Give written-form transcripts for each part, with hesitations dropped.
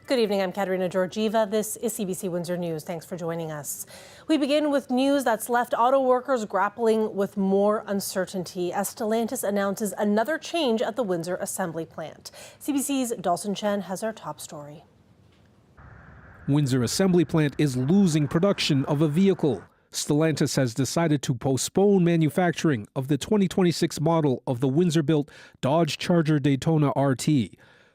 Good evening, I'm Katerina Georgieva. This is CBC Windsor News. Thanks for joining us. We begin with news that's left auto workers grappling with more uncertainty as Stellantis announces another change at the Windsor assembly plant. CBC's Dawson Chen has our top story. Windsor assembly plant is losing production of a vehicle. Stellantis has decided to postpone manufacturing of the 2026 model of the Windsor-built Dodge Charger Daytona RT.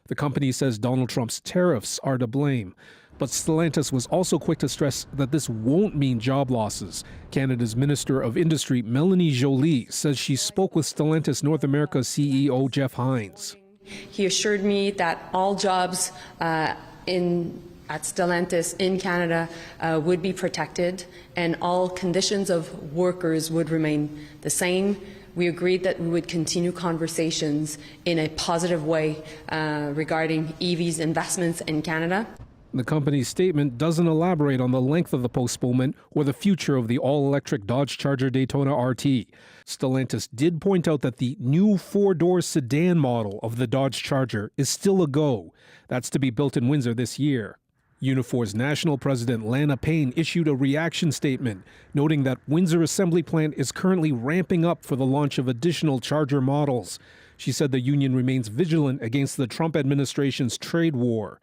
The company says Donald Trump's tariffs are to blame. But Stellantis was also quick to stress that this won't mean job losses. Canada's Minister of Industry, Melanie Joly, says she spoke with Stellantis North America CEO Jeff Hines. He assured me that all jobs at Stellantis in Canada would be protected and all conditions of workers would remain the same. We agreed that we would continue conversations in a positive way regarding EV's investments in Canada. The company's statement doesn't elaborate on the length of the postponement or the future of the all-electric Dodge Charger Daytona RT. Stellantis did point out that the new four-door sedan model of the Dodge Charger is still a go. That's to be built in Windsor this year. Unifor's national president Lana Payne issued a reaction statement, noting that Windsor Assembly Plant is currently ramping up for the launch of additional Charger models. She said the union remains vigilant against the Trump administration's trade war.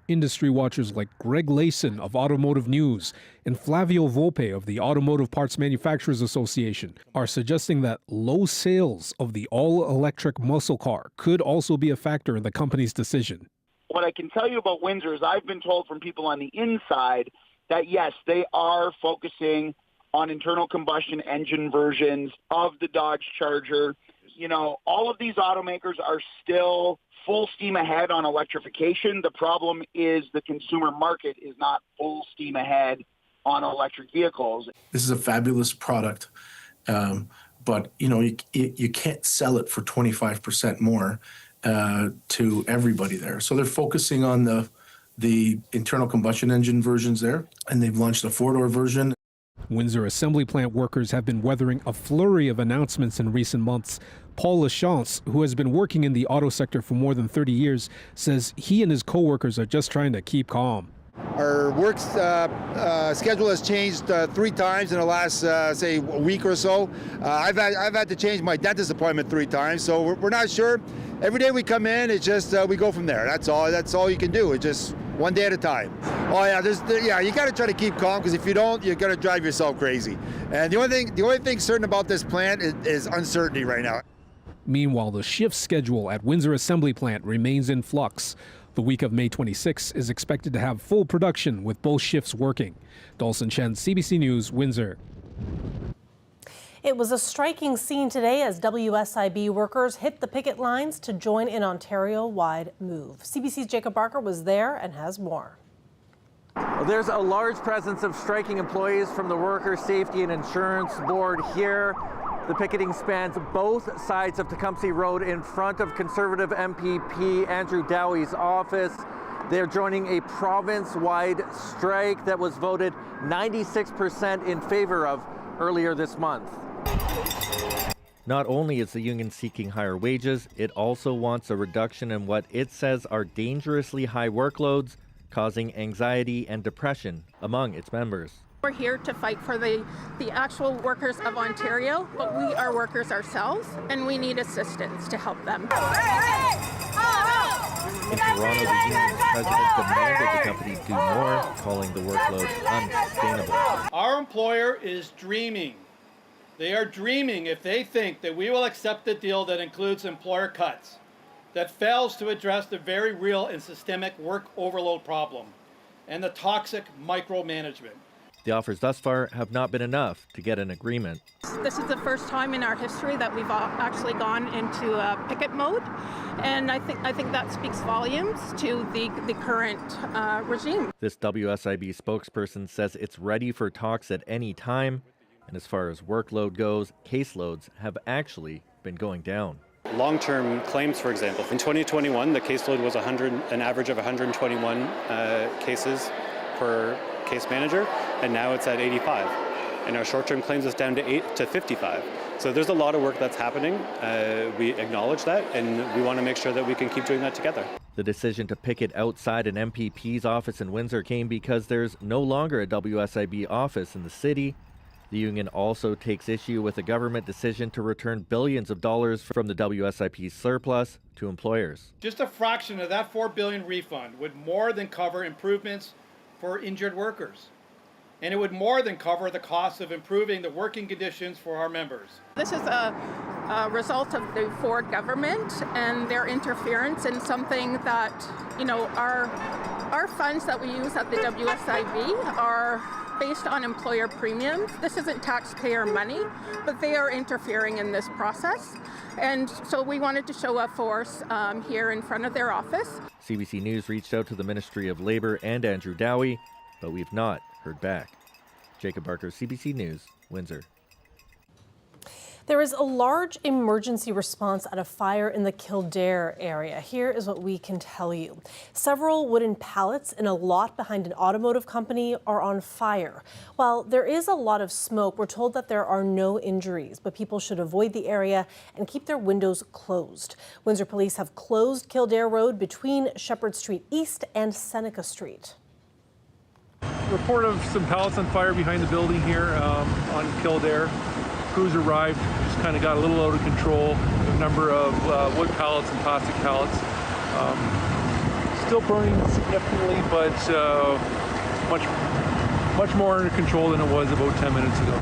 Industry watchers like Greg Layson of Automotive News and Flavio Volpe of the Automotive Parts Manufacturers Association are suggesting that low sales of the all-electric muscle car could also be a factor in the company's decision. What I can tell you about Windsor is I've been told from people on the inside that, yes, they are focusing on internal combustion engine versions of the Dodge Charger. You know, all of these automakers are still full steam ahead on electrification. The problem is the consumer market is not full steam ahead on electric vehicles. This is a fabulous product, but, you know, you can't sell it for 25% more. To everybody there. So they're focusing on the internal combustion engine versions there, and they've launched a four-door version. Windsor assembly plant workers have been weathering a flurry of announcements in recent months. Paul Lachance, who has been working in the auto sector for more than 30 years, says he and his co-workers are just trying to keep calm. Our work schedule has changed 3 times in the last, say, a week or so. I've had to change my dentist appointment 3 times, so we're not sure. Every day we come in, it's just we go from there. That's all you can do. It's just one day at a time. Oh yeah, you got to try to keep calm because if you don't, you're going to drive yourself crazy. And the only thing certain about this plant is uncertainty right now. Meanwhile, the shift schedule at Windsor Assembly Plant remains in flux. The week of May 26 is expected to have full production with both shifts working. Dawson Chen, CBC News, Windsor. It was a striking scene today as WSIB workers hit the picket lines to join an Ontario-wide move. CBC's Jacob Barker was there and has more. Well, there's a large presence of striking employees from the Workers' Safety and Insurance Board here. The picketing spans both sides of Tecumseh Road in front of Conservative MPP Andrew Dowie's office. They're joining a province-wide strike that was voted 96% in favor of earlier this month. Not only is the union seeking higher wages, it also wants a reduction in what it says are dangerously high workloads, causing anxiety and depression among its members. We're here to fight for the actual workers of Ontario, but we are workers ourselves, and we need assistance to help them. In Toronto, the union's president demanded the company do more, calling the workload unsustainable. Our employer is dreaming. They are dreaming if they think that we will accept a deal that includes employer cuts, that fails to address the very real and systemic work overload problem, and the toxic micromanagement. The offers thus far have not been enough to get an agreement. This is the first time in our history that we've actually gone into picket mode, and I think that speaks volumes to the current regime. This WSIB spokesperson says it's ready for talks at any time, and as far as workload goes, caseloads have actually been going down. Long-term claims, for example, in 2021, the caseload was an average of 121 cases per case manager, and now it's at 85. And our short-term claims is down to 55. So there's a lot of work that's happening. We acknowledge that, and we want to make sure that we can keep doing that together. The decision to picket outside an MPP's office in Windsor came because there's no longer a WSIB office in the city. The union also takes issue with a government decision to return billions of dollars from the WSIB surplus to employers. Just a fraction of that $4 billion refund would more than cover improvements for injured workers. And it would more than cover the cost of improving the working conditions for our members. This is a result of the Ford government and their interference in something that, our funds that we use at the WSIB are based on employer premiums. This isn't taxpayer money, but they are interfering in this process. And so we wanted to show a force here in front of their office. CBC News reached out to the Ministry of Labour and Andrew Dowie, but we've not heard back. Jacob Barker, CBC News, Windsor. There is a large emergency response at a fire in the Kildare area. Here is what we can tell you. Several wooden pallets in a lot behind an automotive company are on fire. While there is a lot of smoke, we're told that there are no injuries, but people should avoid the area and keep their windows closed. Windsor police have closed Kildare Road between Shepherd Street East and Seneca Street. Report of some pallets on fire behind the building here on Kildare. Crews arrived, just kind of got a little out of control. A number of wood pallets and plastic pallets. Still burning significantly, but much more under control than it was about 10 minutes ago.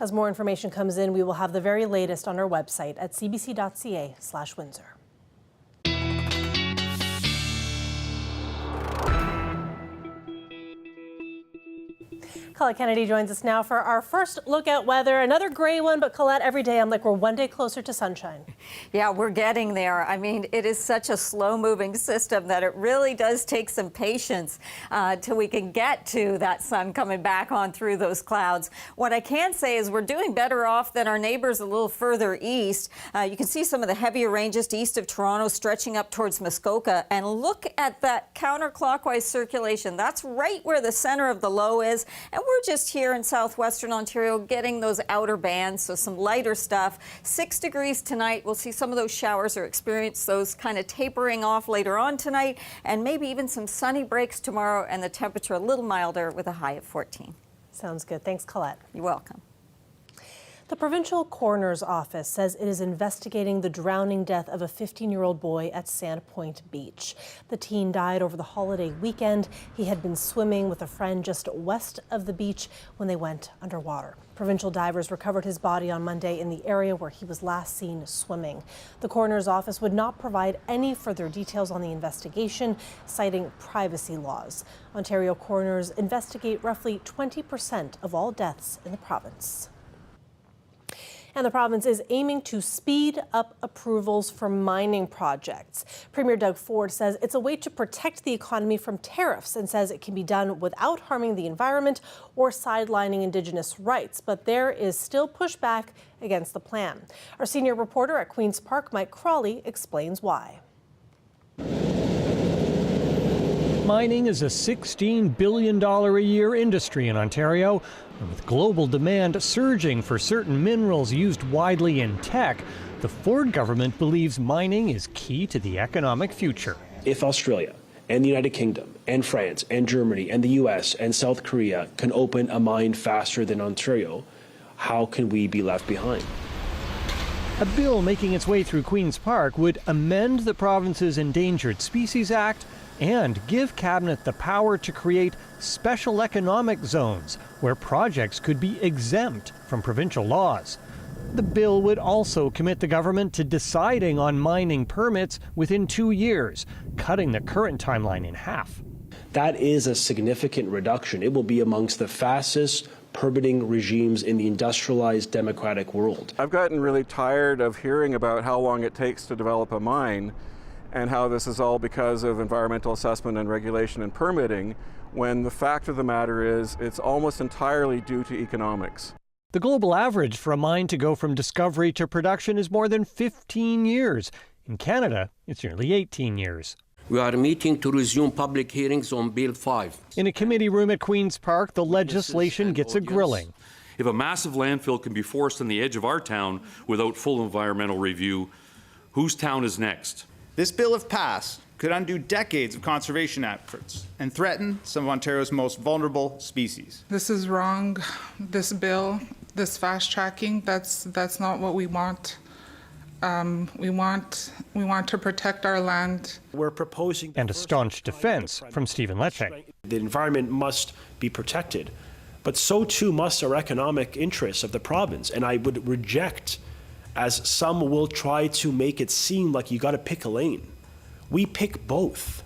As more information comes in, we will have the very latest on our website at cbc.ca/Windsor. Colette Kennedy joins us now for our first look at weather. Another gray one, but Colette, every day I'm like, we're one day closer to sunshine. Yeah, we're getting there. I mean, it is such a slow-moving system that it really does take some patience till we can get to that sun coming back on through those clouds. What I can say is we're doing better off than our neighbors a little further east. You can see some of the heavier ranges east of Toronto stretching up towards Muskoka. And look at that counterclockwise circulation. That's right where the center of the low is. And we're just here in southwestern Ontario getting those outer bands, so some lighter stuff. 6 degrees tonight. We'll see some of those showers or experience those kind of tapering off later on tonight, and maybe even some sunny breaks tomorrow, and the temperature a little milder with a high of 14. Sounds good. Thanks, Colette. You're welcome. The provincial coroner's office says it is investigating the drowning death of a 15-year-old boy at Sandpoint Beach. The teen died over the holiday weekend. He had been swimming with a friend just west of the beach when they went underwater. Provincial divers recovered his body on Monday in the area where he was last seen swimming. The coroner's office would not provide any further details on the investigation, citing privacy laws. Ontario coroners investigate roughly 20% of all deaths in the province. And the province is aiming to speed up approvals for mining projects. Premier Doug Ford says it's a way to protect the economy from tariffs and says it can be done without harming the environment or sidelining Indigenous rights. But there is still pushback against the plan. Our senior reporter at Queen's Park, Mike Crawley, explains why. Mining is a $16 billion a year industry in Ontario. And with global demand surging for certain minerals used widely in tech, the Ford government believes mining is key to the economic future. If Australia and the United Kingdom and France and Germany and the US and South Korea can open a mine faster than Ontario, how can we be left behind? A bill making its way through Queen's Park would amend the province's Endangered Species Act and give Cabinet the power to create special economic zones where projects could be exempt from provincial laws. The bill would also commit the government to deciding on mining permits within 2 years, cutting the current timeline in half. That is a significant reduction. It will be amongst the fastest permitting regimes in the industrialized democratic world. I've gotten really tired of hearing about how long it takes to develop a mine and how this is all because of environmental assessment and regulation and permitting, when the fact of the matter is it's almost entirely due to economics. The global average for a mine to go from discovery to production is more than 15 years. In Canada, it's nearly 18 years. We are meeting to resume public hearings on Bill 5. In a committee room at Queen's Park, the legislation gets a grilling. If a massive landfill can be forced on the edge of our town without full environmental review, whose town is next? This bill, if passed, could undo decades of conservation efforts and threaten some of Ontario's most vulnerable species. This is wrong. This bill, this fast tracking, that's not what we want. We want to protect our land. We're proposing and a staunch defense from Stephen Lecce. The environment must be protected, but so too must our economic interests of the province. And I would reject, as some will try to make it seem like you got to pick a lane. We pick both.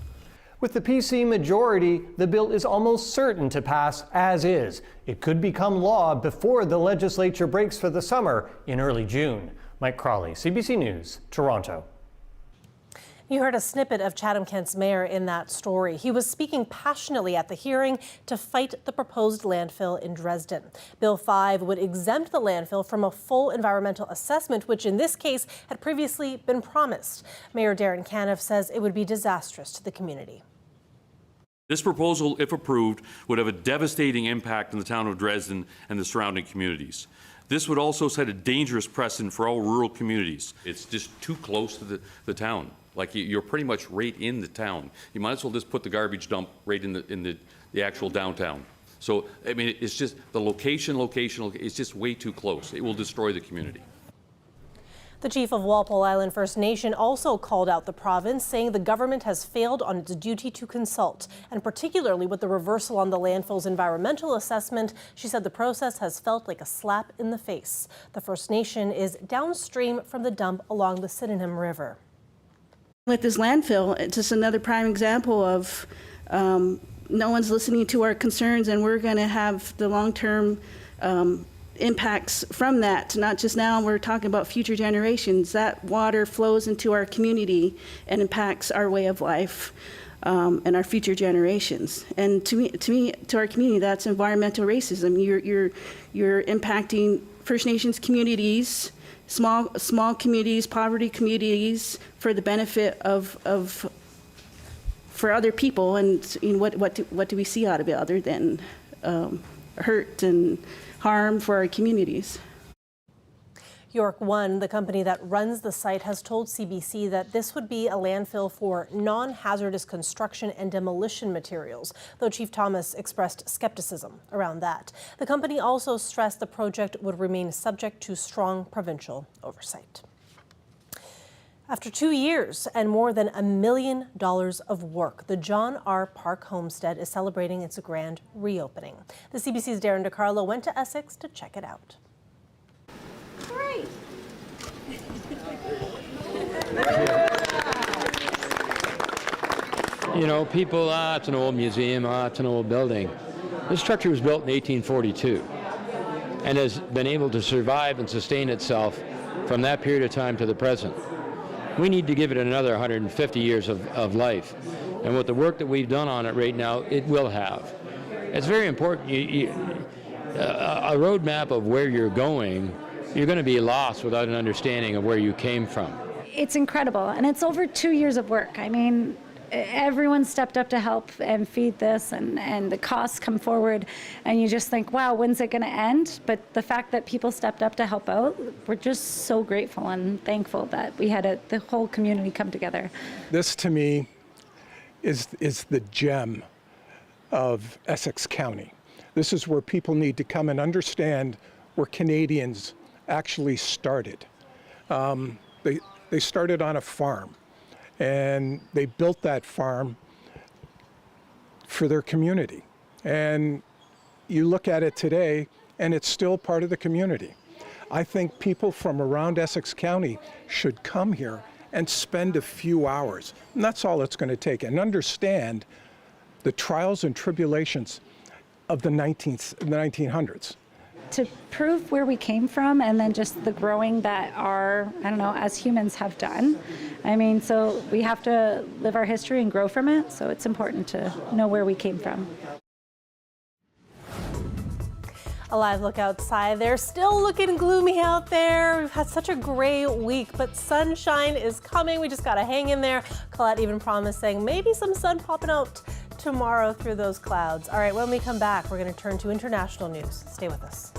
With the PC majority, the bill is almost certain to pass as is. It could become law before the legislature breaks for the summer in early June. Mike Crawley, CBC News, Toronto. You heard a snippet of Chatham-Kent's mayor in that story. He was speaking passionately at the hearing to fight the proposed landfill in Dresden. Bill 5 would exempt the landfill from a full environmental assessment, which in this case had previously been promised. Mayor Darren Caniff says it would be disastrous to the community. This proposal, if approved, would have a devastating impact on the town of Dresden and the surrounding communities. This would also set a dangerous precedent for all rural communities. It's just too close to the town. Like you're pretty much right in the town. You might as well just put the garbage dump right in the actual downtown. So, I mean, it's just the location, it's just way too close. It will destroy the community. The chief of Walpole Island First Nation also called out the province, saying the government has failed on its duty to consult, and particularly with the reversal on the landfill's environmental assessment. She said the process has felt like a slap in the face. The First Nation is downstream from the dump along the Sydenham River. With this landfill, it's just another prime example of no one's listening to our concerns, and we're going to have the long-term impacts from that. Not just now, we're talking about future generations. That water flows into our community and impacts our way of life and our future generations. And to our community, that's environmental racism. You're impacting First Nations communities, small communities, poverty communities, for the benefit for other people. And what do we see out of it other than hurt and harm for our communities? York One, the company that runs the site, has told CBC that this would be a landfill for non-hazardous construction and demolition materials, though Chief Thomas expressed skepticism around that. The company also stressed the project would remain subject to strong provincial oversight. After 2 years and more than $1 million of work, the John R. Park homestead is celebrating its grand reopening. The CBC's Darren DiCarlo went to Essex to check it out. Great. You know, people, it's an old museum, it's an old building. This structure was built in 1842 and has been able to survive and sustain itself from that period of time to the present. We need to give it another 150 years of life. And with the work that we've done on it right now, it will have. It's very important. A roadmap of where you're going, you're going to be lost without an understanding of where you came from. It's incredible, and it's over 2 years of work. I mean, everyone stepped up to help and feed this, and the costs come forward, and you just think, wow, when's it going to end? But the fact that people stepped up to help out, we're just so grateful and thankful that we had the whole community come together. This, to me, is the gem of Essex County. This is where people need to come and understand where Canadians actually started. They started on a farm, and they built that farm for their community. And you look at it today, and it's still part of the community. I think people from around Essex County should come here and spend a few hours, and that's all it's going to take, and understand the trials and tribulations of the 1900s. To prove where we came from, and then just the growing that as humans have done. I mean, so we have to live our history and grow from it, so it's important to know where we came from. A live look outside. They're still looking gloomy out there. We've had such a gray week, but sunshine is coming. We just got to hang in there. Colette even promising maybe some sun popping out tomorrow through those clouds. All right, when we come back, we're going to turn to international news. Stay with us.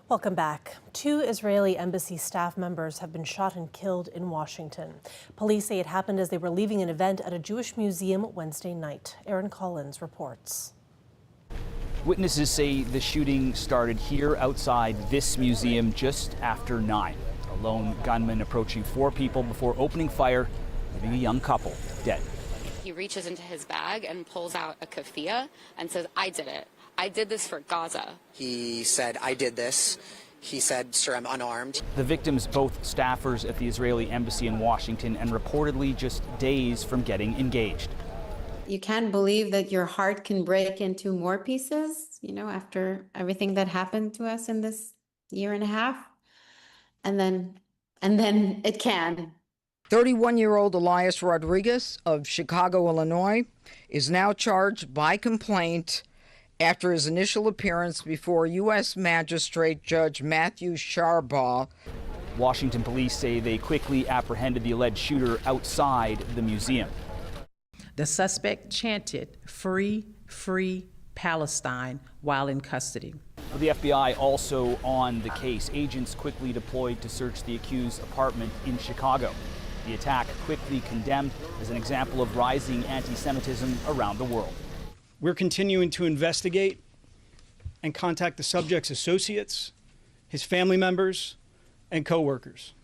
Welcome back. 2 Israeli embassy staff members have been shot and killed in Washington. Police say it happened as they were leaving an event at a Jewish museum Wednesday night. Aaron Collins reports. Witnesses say the shooting started here outside this museum just after 9. A lone gunman approaching 4 people before opening fire, leaving a young couple dead. He reaches into his bag and pulls out a keffiyeh and says, "I did it. I did this for Gaza." He said, "I did this." He said, "Sir, I'm unarmed." The victims, both staffers at the Israeli embassy in Washington, and reportedly just days from getting engaged. You can't believe that your heart can break into more pieces, after everything that happened to us in this year and a half. And then it can. 31-year-old Elias Rodriguez of Chicago, Illinois, is now charged by complaint after his initial appearance before U.S. Magistrate Judge Matthew Sharbaugh. Washington police say they quickly apprehended the alleged shooter outside the museum. The suspect chanted, "Free, free Palestine," while in custody. The FBI also on the case. Agents quickly deployed to search the accused's apartment in Chicago. The attack quickly condemned as an example of rising anti-Semitism around the world. We're continuing to investigate and contact the subject's associates, his family members, and co-workers.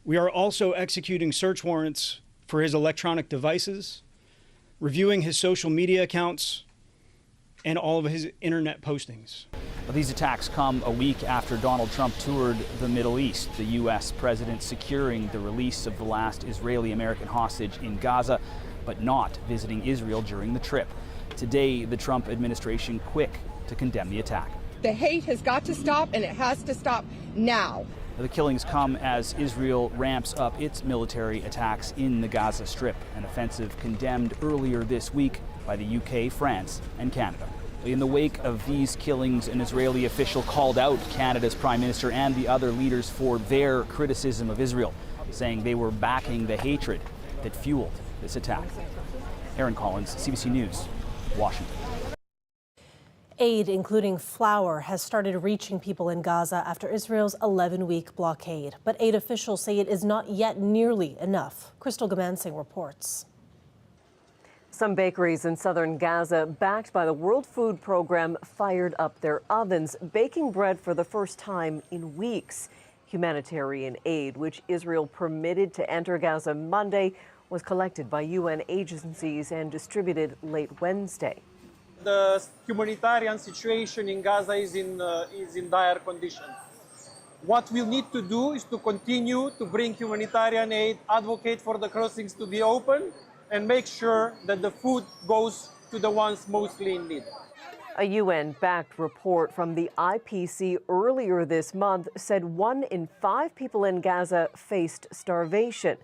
We are also executing search warrants for his electronic devices, reviewing his social media accounts, and all of his internet postings. These attacks come a week after Donald Trump toured the Middle East, the U.S. president securing the release of the last Israeli-American hostage in Gaza, but not visiting Israel during the trip. Today, the Trump administration quick to condemn the attack. The hate has got to stop, and it has to stop now. The killings come as Israel ramps up its military attacks in the Gaza Strip, an offensive condemned earlier this week by the UK, France, and Canada. In the wake of these killings, an Israeli official called out Canada's Prime Minister and the other leaders for their criticism of Israel, saying they were backing the hatred that fueled this attack. Aaron Collins, CBC News, Washington. Aid, including flour, has started reaching people in Gaza after Israel's 11-week blockade. But aid officials say it is not yet nearly enough. Crystal Gamansing reports. Some bakeries in southern Gaza, backed by the World Food Program, fired up their ovens, baking bread for the first time in weeks. Humanitarian aid, which Israel permitted to enter Gaza Monday, was collected by UN agencies and distributed late Wednesday. The humanitarian situation in Gaza is in dire condition. What we'll need to do is to continue to bring humanitarian aid, advocate for the crossings to be open, and make sure that the food goes to the ones mostly in need. A UN-backed report from the IPC earlier this month said 1 in 5 people in Gaza faced starvation.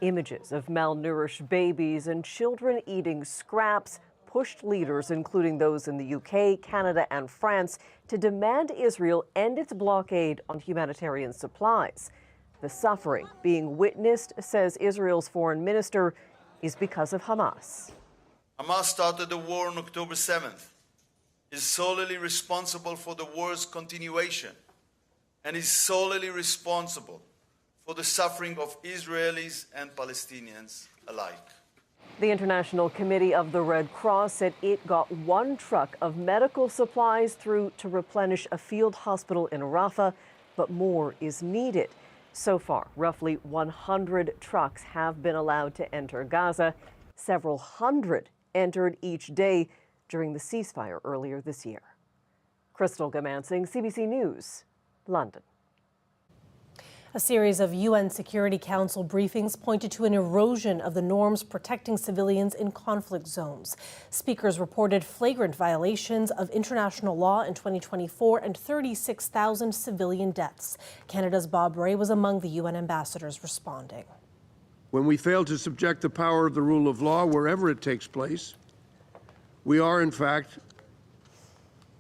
Images of malnourished babies and children eating scraps pushed leaders, including those in the UK, Canada, and France, to demand Israel end its blockade on humanitarian supplies. The suffering being witnessed, says Israel's foreign minister, is because of Hamas. Hamas started the war on October 7th, is solely responsible for the war's continuation, and is solely responsible for the suffering of Israelis and Palestinians alike. The International Committee of the Red Cross said it got 1 truck of medical supplies through to replenish a field hospital in Rafah, but more is needed. So far, roughly 100 trucks have been allowed to enter Gaza. Several hundred entered each day during the ceasefire earlier this year. Crystal Gamansing, CBC News, London. A series of UN Security Council briefings pointed to an erosion of the norms protecting civilians in conflict zones. Speakers reported flagrant violations of international law in 2024 and 36,000 civilian deaths. Canada's Bob Ray was among the UN ambassadors responding. When we fail to subject the power of the rule of law wherever it takes place, We are, in fact,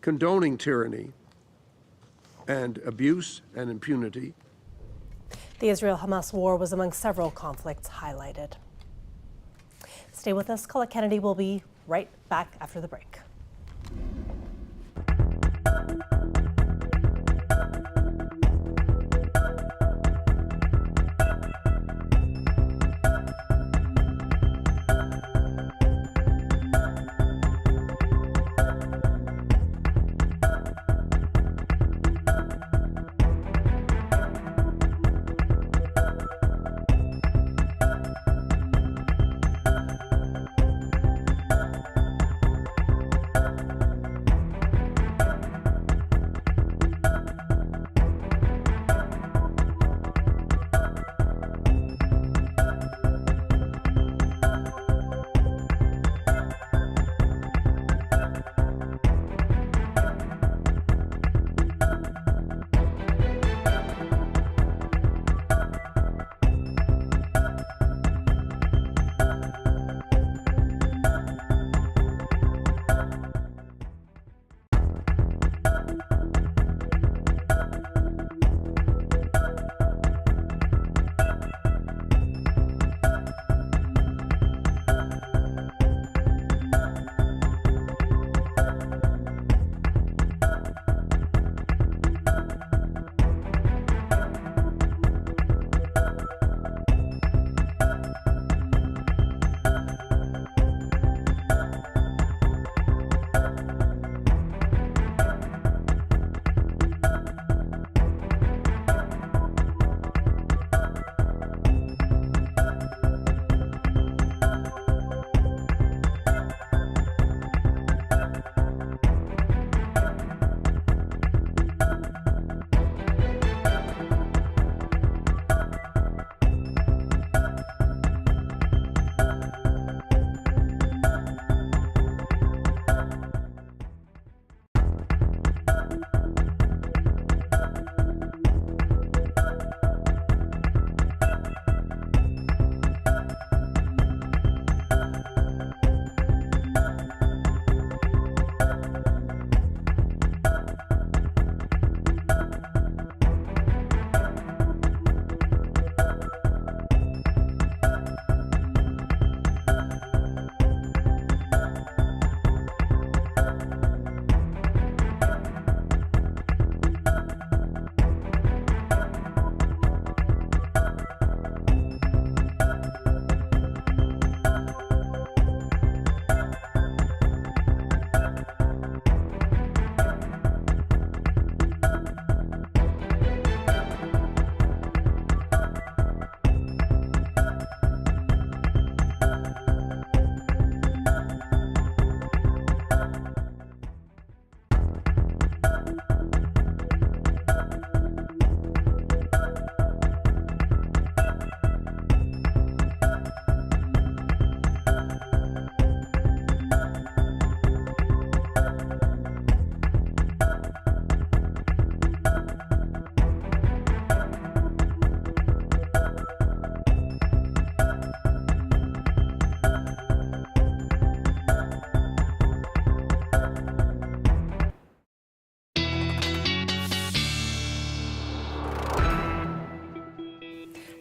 condoning tyranny and abuse and impunity. The Israel-Hamas war was among several conflicts highlighted. Stay with us. Colette Kennedy will be right back after the break.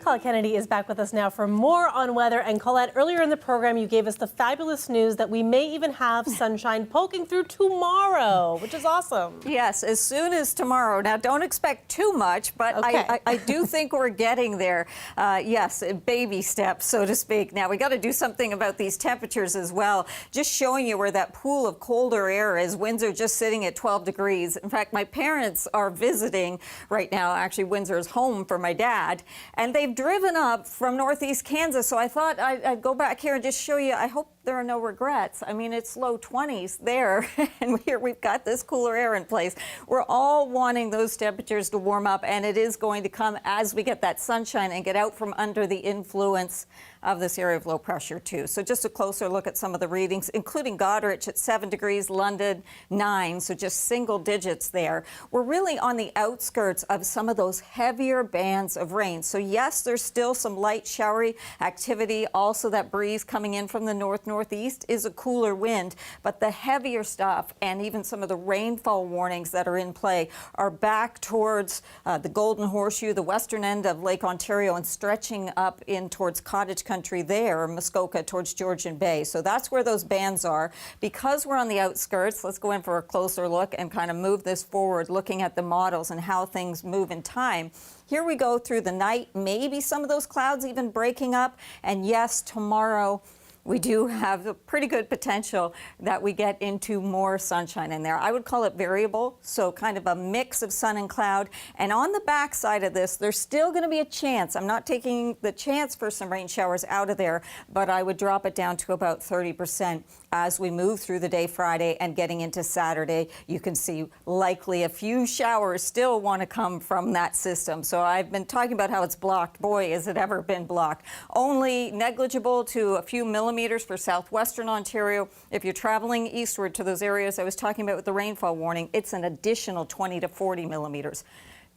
Colette Kennedy is back with us now for more on weather. And Colette, earlier in the program, you gave us the fabulous news that we may even have sunshine poking through tomorrow, which is awesome. Yes, as soon as tomorrow. Now, don't expect too much, but okay. I do think we're getting there. Yes, baby steps, so to speak. Now, we got to do something about these temperatures as well. Just showing you where that pool of colder air is. Windsor just sitting at 12 degrees. In fact, my parents are visiting right now. Actually, Windsor is home for my dad, and they've driven up from northeast Kansas, so I thought I'd go back here and just show you. I hope there are no regrets. I mean, it's low 20s there, and here we've got this cooler air in place. We're all wanting those temperatures to warm up, and it is going to come as we get that sunshine and get out from under the influence of this area of low pressure too. So just a closer look at some of the readings, including Goderich at 7 degrees, London 9, so just single digits there. We're really on the outskirts of some of those heavier bands of rain. So yes, there's still some light showery activity, also that breeze coming in from the north-northeast northeast is a cooler wind, but the heavier stuff and even some of the rainfall warnings that are in play are back towards the Golden Horseshoe, the western end of Lake Ontario, and stretching up in towards cottage country there, Muskoka, towards Georgian Bay. So that's where those bands are. Because we're on the outskirts, let's go in for a closer look and kind of move this forward, looking at the models and how things move in time. Here we go through the night, maybe some of those clouds even breaking up. And yes, tomorrow we do have a pretty good potential that we get into more sunshine in there. I would call it variable, so kind of a mix of sun and cloud. And on the back side of this, there's still going to be a chance. I'm not taking the chance for some rain showers out of there, but I would drop it down to about 30% as we move through the day Friday and getting into Saturday. You can see likely a few showers still want to come from that system. So I've been talking about how it's blocked. Boy, has it ever been blocked. Only negligible to a few millimeters for southwestern Ontario. If you're traveling eastward to those areas I was talking about with the rainfall warning, it's an additional 20 to 40 millimeters.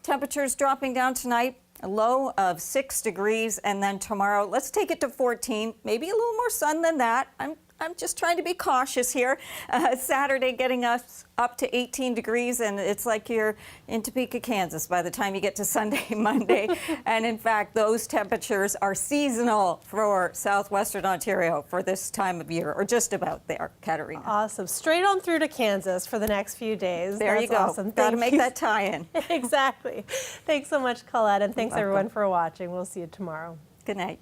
Temperatures dropping down tonight, a low of 6 degrees, and then tomorrow, let's take it to 14, maybe a little more sun than that. I'm just trying to be cautious here. Saturday getting us up to 18 degrees, and it's like you're in Topeka, Kansas by the time you get to Sunday, Monday. And in fact, those temperatures are seasonal for southwestern Ontario for this time of year, or just about there, Katerina. Awesome. Straight on through to Kansas for the next few days. There That's you go. Awesome. Got to make that tie-in. Exactly. Thanks so much, Colette, and thanks everyone for watching. We'll see you tomorrow. Good night.